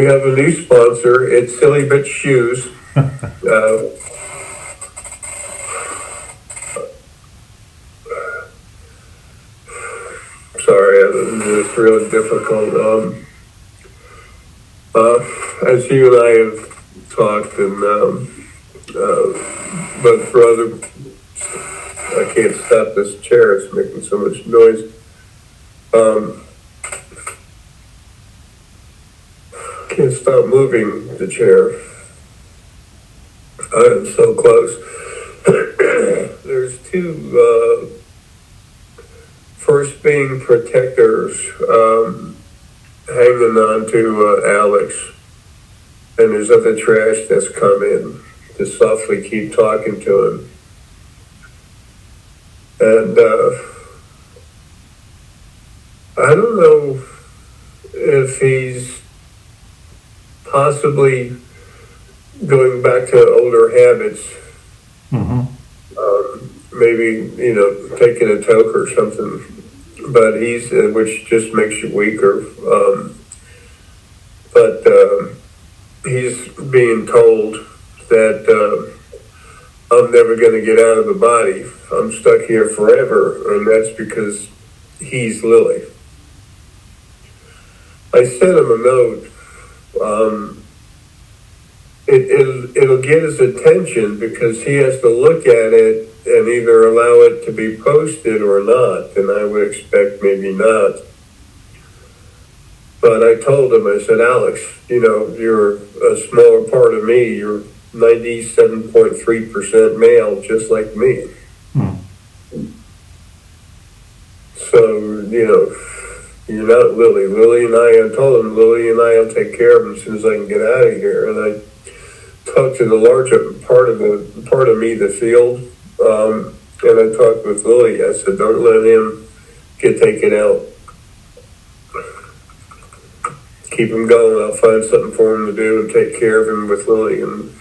we have a new sponsor. It's Silly Bitch Shoes. Sorry, it's really difficult. As you and I have talked, and but for other, I can't stop this chair. It's making so much noise. Can't stop moving the chair. I am so close. There's two first being protectors hanging on to Alex, and there's other trash that's come in to softly keep talking to him. And I don't know if he's possibly going back to older habits. Maybe, taking a toke or something, but which just makes you weaker. But he's being told that I'm never going to get out of the body. I'm stuck here forever, and that's because he's Lilly. I sent him a note. It'll get his attention because he has to look at it and either allow it to be posted or not, and I would expect maybe not. But I told him, I said, Alex, you're a smaller part of me. You're 97.3% male, just like me. So, you're not Lilly. Lilly and I told him, Lilly and I will take care of him as soon as I can get out of here. And I talked to the larger part of me, the field, and I talked with Lilly. I said, don't let him get taken out. Keep him going. I'll find something for him to do and take care of him with Lilly. And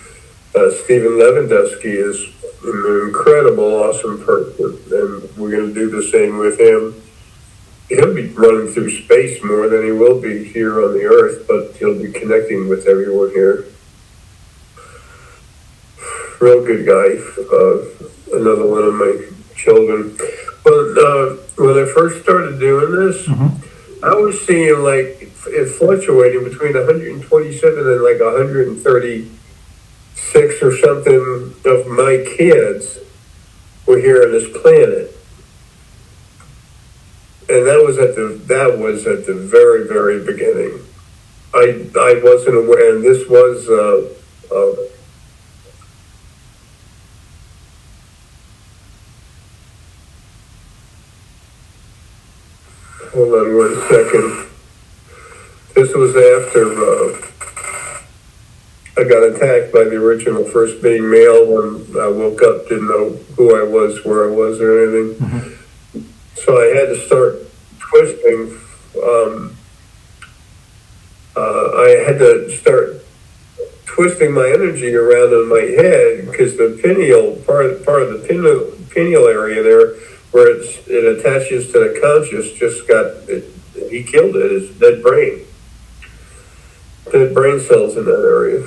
Stephen Lewandowski is an incredible, awesome person, and we're going to do the same with him. He'll be running through space more than he will be here on the Earth, but he'll be connecting with everyone here. Real good guy. Another one of my children. But when I first started doing this, I was seeing like it fluctuating between 127 and like 136 or something of my kids were here on this planet. And that was at the very, very beginning. I wasn't aware, and this was hold on 1 second. This was after I got attacked by the original first being male when I woke up, didn't know who I was, where I was, or anything. So I had to start twisting. I had to start twisting my energy around in my head because the pineal part of the pineal area there, where it attaches to the conscious, just he killed it. It's dead brain cells in that area.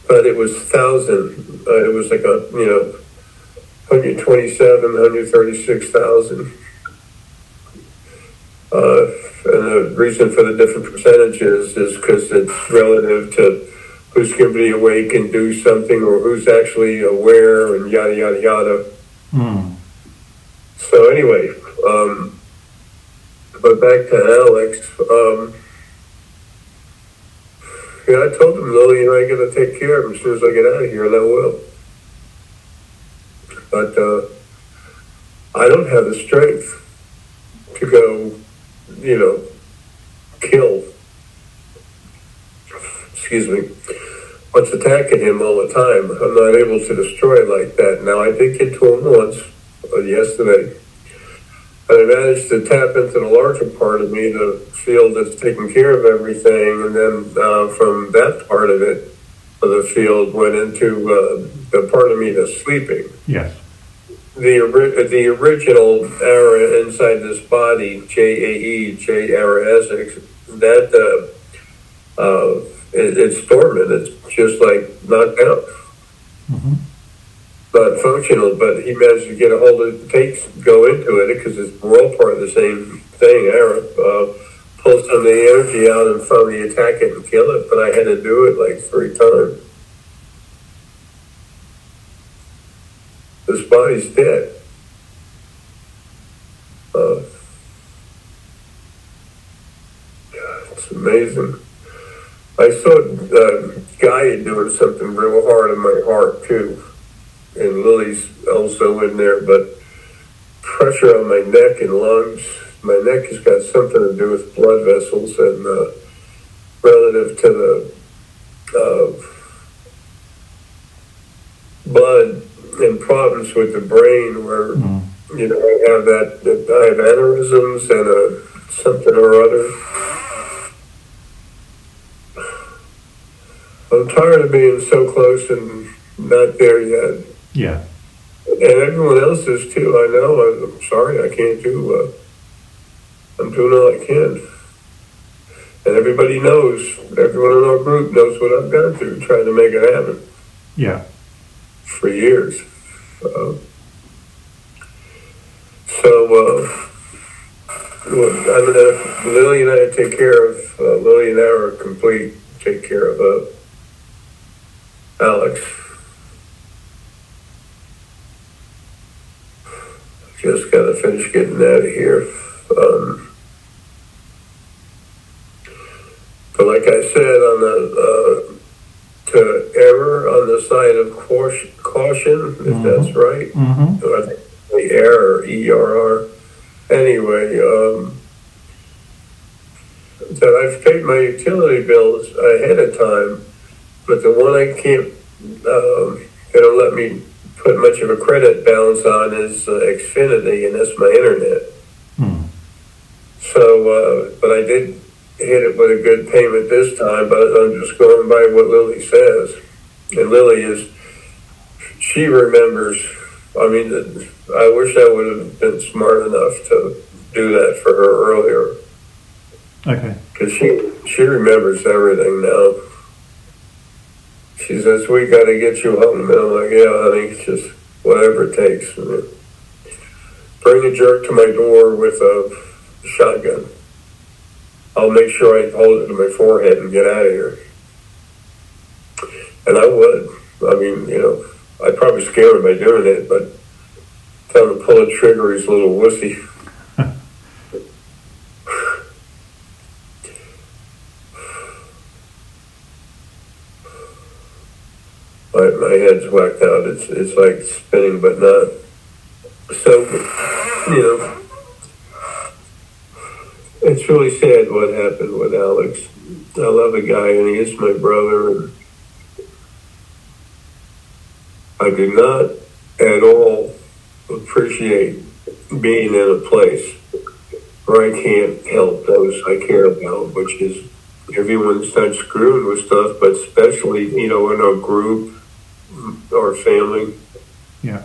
But it was 1,000. It was like 127, 136,000. And the reason for the different percentages is because it's relative to who's going to be awake and do something, or who's actually aware, and yada, yada, yada. So anyway, but back to Alex. I told him, Lilly and I got to take care of him as soon as I get out of here, and I will. But I don't have the strength to go, kill. Excuse me. What's attacking him all the time? I'm not able to destroy like that. Now, I did get to him once, yesterday. And I managed to tap into the larger part of me, the field that's taking care of everything, and then from that part of it, the field went into the part of me that's sleeping. Yes. The original Arae inside this body, J-A-E, J-Arae, that It's dormant. It's just like knocked out. Mm-hmm. Not functional, but he managed to get a hold of it, go into it, because we're all part of the same thing, Arae. Pull some of the energy out and finally attack it and kill it, but I had to do it like 3 times. This body's dead. It's amazing. I saw Gaia doing something real hard in my heart too, and Lily's also in there, but pressure on my neck and lungs. My neck has got something to do with blood vessels and relative to the blood and problems with the brain where, I have I have aneurysms and something or other. I'm tired of being so close and not there yet. Yeah. And everyone else is too. I know. I'm sorry, I can't do. I'm doing all I can. And everybody knows. Everyone in our group knows what I've gone through trying to make it happen. Yeah. For years. I'm gonna Lilly and I take care of. Lilly and I are complete. Take care of Alex. Just gotta finish getting out of here. But like I said, on the to error on the side of caution, if that's right. Mm-hmm. I think the error, ERR. Anyway, that I've paid my utility bills ahead of time, but the one I can't, they don't let me put much of a credit balance on is Xfinity, and that's my internet. So, but I did hit it with a good payment this time, but I'm just going by what Lilly says. And Lilly she remembers. I mean, I wish I would have been smart enough to do that for her earlier. Okay. Because she remembers everything now. She says, we got to get you home. And I'm like, yeah, honey, it's just whatever it takes. Bring a jerk to my door with a shotgun. I'll make sure I hold it to my forehead and get out of here. And I would. I mean, I'd probably scare him by doing it, but tell him to pull the trigger, he's a little wussy. My head's whacked out. It's like spinning, but not. So, it's really sad what happened with Alex. I love the guy, and he is my brother. And I do not at all appreciate being in a place where I can't help those I care about, which is everyone's not screwed with stuff, but especially, in a group or family. Yeah.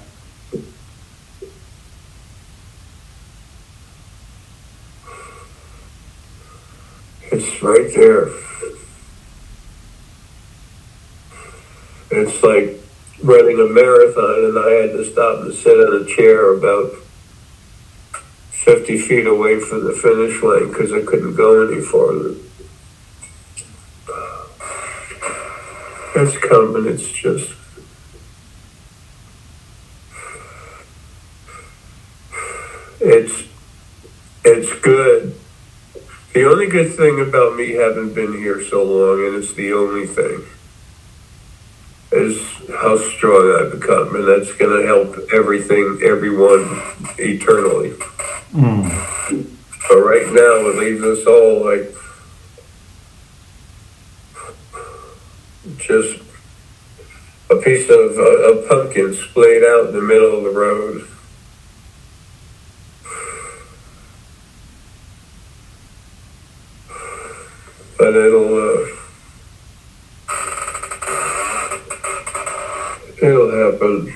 It's right there. It's like running a marathon, and I had to stop and sit in a chair about 50 feet away from the finish line because I couldn't go any farther. It's coming. It's just. It's good. The only good thing about me having been here so long, and it's the only thing, is how strong I've become, and that's going to help everyone, eternally. But right now, it leaves us all like just a piece of a pumpkin splayed out in the middle of the road. But it'll happen.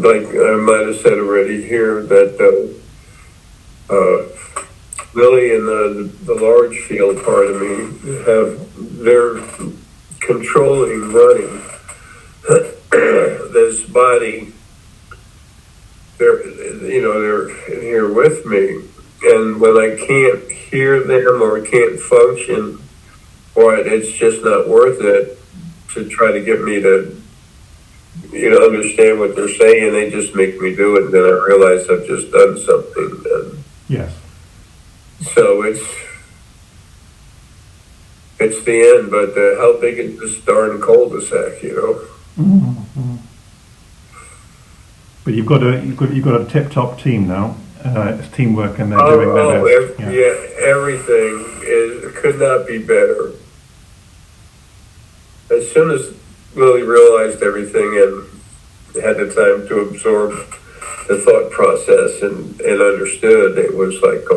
Like I might have said already here, that Lilly and the large field part of me they're controlling, running this body. They're in here with me, and when I can't hear them or can't function, or it's just not worth it to try to get me to understand what they're saying. They just make me do it, and then I realize I've just done something. And Yes. so it's the end. But how big is this darn cul-de-sac? Mm-hmm. But you've got a tip-top team now. It's teamwork, and they're doing their best. Everything could not be better. As soon as Lily realized everything and had the time to absorb the thought process and understood, it was like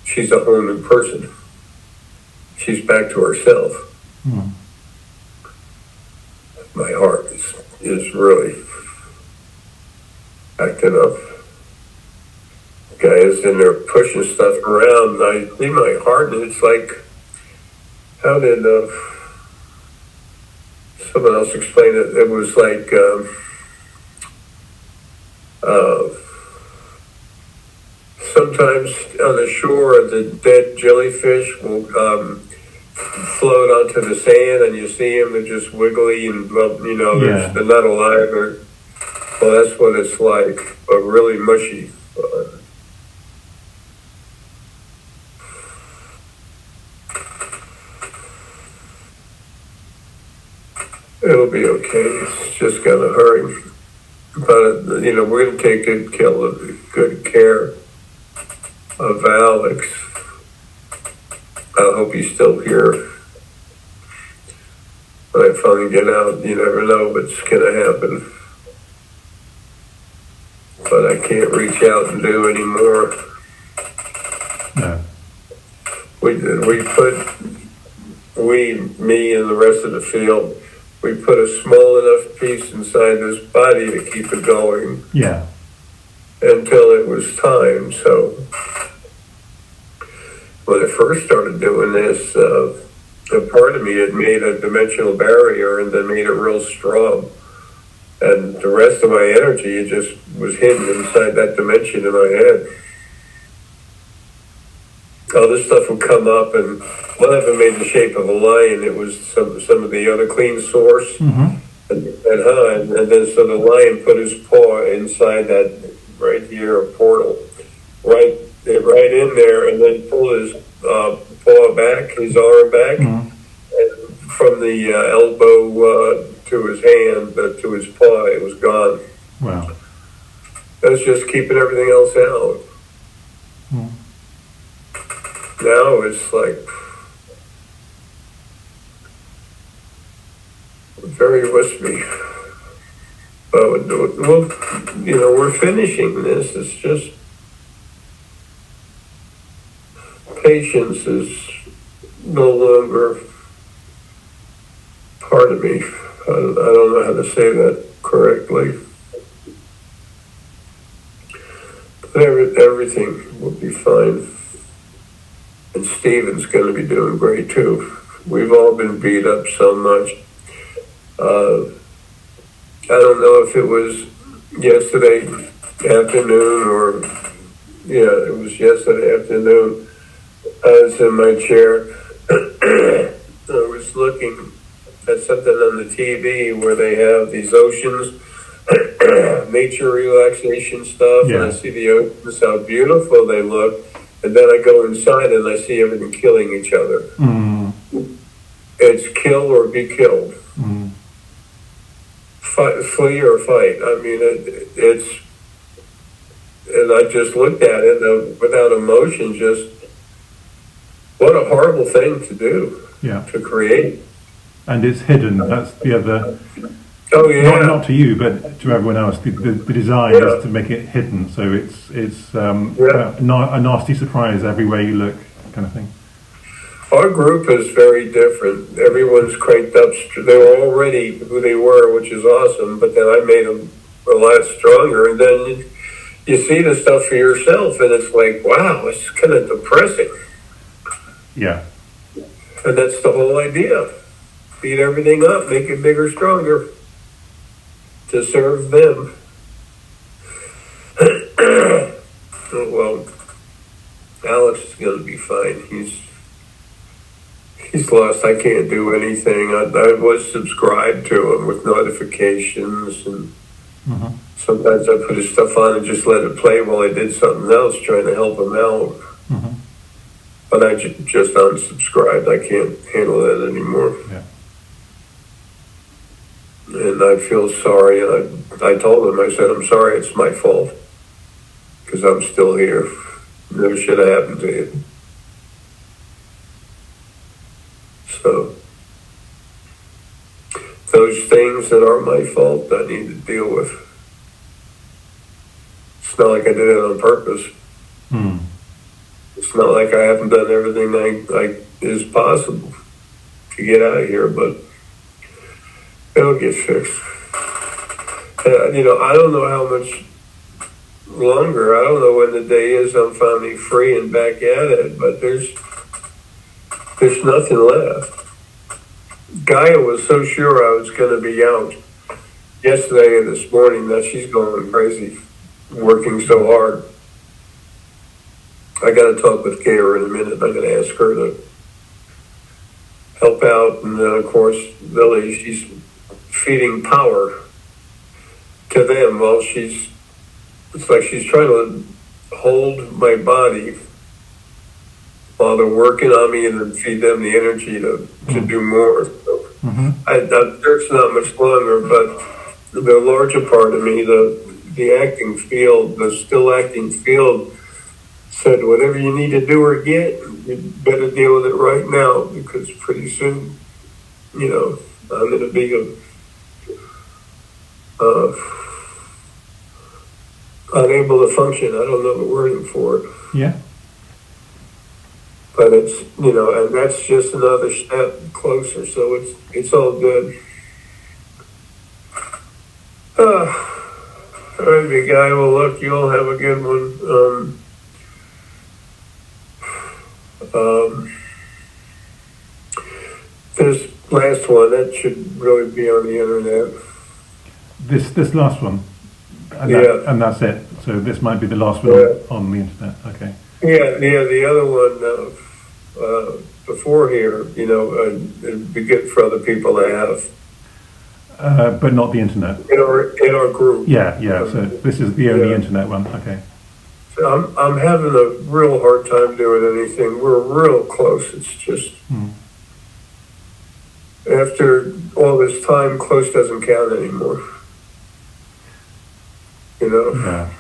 she's a whole new person. She's back to herself. Mm. My heart is really acting up. Guys in there pushing stuff around. I see my heart, and it's like, how did someone else explain it? It was like sometimes on the shore, the dead jellyfish will float onto the sand, and you see them, they're just wiggly and they're not alive. Well, that's what it's like, but really mushy. It'll be okay. It's just gonna hurry. But we're gonna take good care of Alex. I hope he's still here. When I finally get out, you never know what's gonna happen. But I can't reach out and do anymore. No. Me and the rest of the field, we put a small enough piece inside this body to keep it going. Yeah. Until it was time. So when I first started doing this, a part of me had made a dimensional barrier and then made it real strong. And the rest of my energy just was hidden inside that dimension in my head. All this stuff would come up, and one of them made the shape of a lion. It was some of the other clean source. Mm-hmm. And then so the lion put his paw inside that right here, a portal, right in there, and then pulled his paw back, his arm back, mm-hmm. and from the elbow to his hand, to his paw, it was gone. Wow. That's just keeping everything else out. Mm. Now it's like very wispy. But we're finishing this. It's just patience is no longer part of me. I don't know how to say that correctly. But everything will be fine. And Steven's going to be doing great too. We've all been beat up so much. I don't know if it was yesterday afternoon or, it was yesterday afternoon. I was in my chair. I was looking at something on the TV where they have these oceans, nature relaxation stuff, and I see the oceans, how beautiful they look. And then I go inside and I see everything killing each other. Mm. It's kill or be killed. Mm. Flee or fight. I mean, it's... And I just looked at it without emotion, just... What a horrible thing to do. Yeah. To create. And it's hidden. That's the other... Oh, yeah. Not to you, but to everyone else. The design is to make it hidden, so it's a nasty surprise everywhere you look, kind of thing. Our group is very different. Everyone's cranked up. They were already who they were, which is awesome, but then I made them a lot stronger. And then you see the stuff for yourself, and it's like, wow, it's kind of depressing. Yeah. And that's the whole idea. Beat everything up, make it bigger, stronger, to serve them. Well, Alex is going to be fine. He's lost. I can't do anything. I was subscribed to him with notifications, and sometimes I put his stuff on and just let it play while I did something else, trying to help him out. But I just unsubscribed. I can't handle that anymore. Yeah. And I feel sorry. And I told him, I said, I'm sorry, it's my fault. Because I'm still here. Never should have happened to you. So, those things that are my fault, I need to deal with. It's not like I did it on purpose. It's not like I haven't done everything I is possible to get out of here, but it'll get fixed. I don't know how much longer. I don't know when the day is I'm finally free and back at it, but there's nothing left. Gaia was so sure I was going to be out yesterday and this morning that she's going crazy, working so hard. I got to talk with Gaia in a minute. I'm going to ask her to help out. And then, of course, Lilly, she's feeding power to them while it's like she's trying to hold my body while they're working on me and then feed them the energy to do more. So I'm sure it's not much longer, but the larger part of me, the acting field, the still acting field, said, whatever you need to do or get, you better deal with it right now, because pretty soon, I'm going to be unable to function. I don't know the wording for it. Yeah. But it's, and that's just another step closer, so it's all good. All right, big guy, well, look, you all have a good one. This last one, that should really be on the internet. This last one? And that's it. So this might be the last one on the internet. Okay. Yeah, the other one before here, it'd be good for other people to have. But not the internet. In our group. Yeah. So this is the only internet one. Okay. So I'm having a real hard time doing anything. We're real close. It's just after all this time, close doesn't count anymore. Yeah.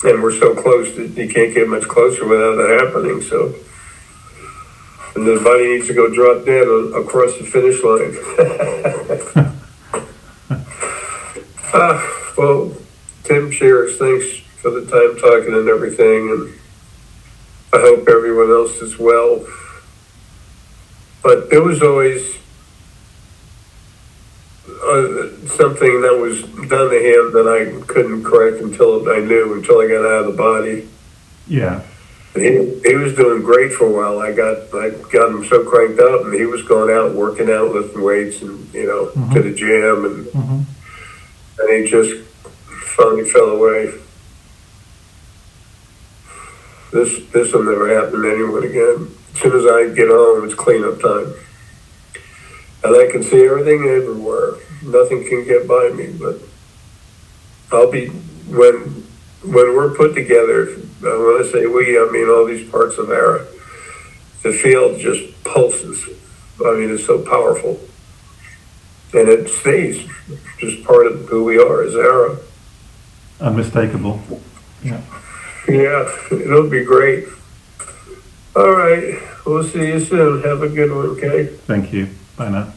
And we're so close that you can't get much closer without it happening. So, and the body needs to go drop dead across the finish line. Well, Tim shares, thanks for the time talking and everything, and I hope everyone else is well. But there was always something that was done to him that I couldn't correct until I got out of the body. Yeah. And he was doing great for a while. I got him so cranked up, and he was going out working out, lifting weights, and to the gym, and he just finally fell away. This will never happen to anyone again. As soon as I get home, it's cleanup time. And I can see everything everywhere. Nothing can get by me, but I'll be, when we're put together, when I say we, I mean all these parts of Arae, the field just pulses. I mean, it's so powerful. And it stays just part of who we are as Arae. Unmistakable. Yeah. Yeah, it'll be great. All right, we'll see you soon. Have a good one, okay? Thank you. Bye now.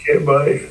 Okay, bye.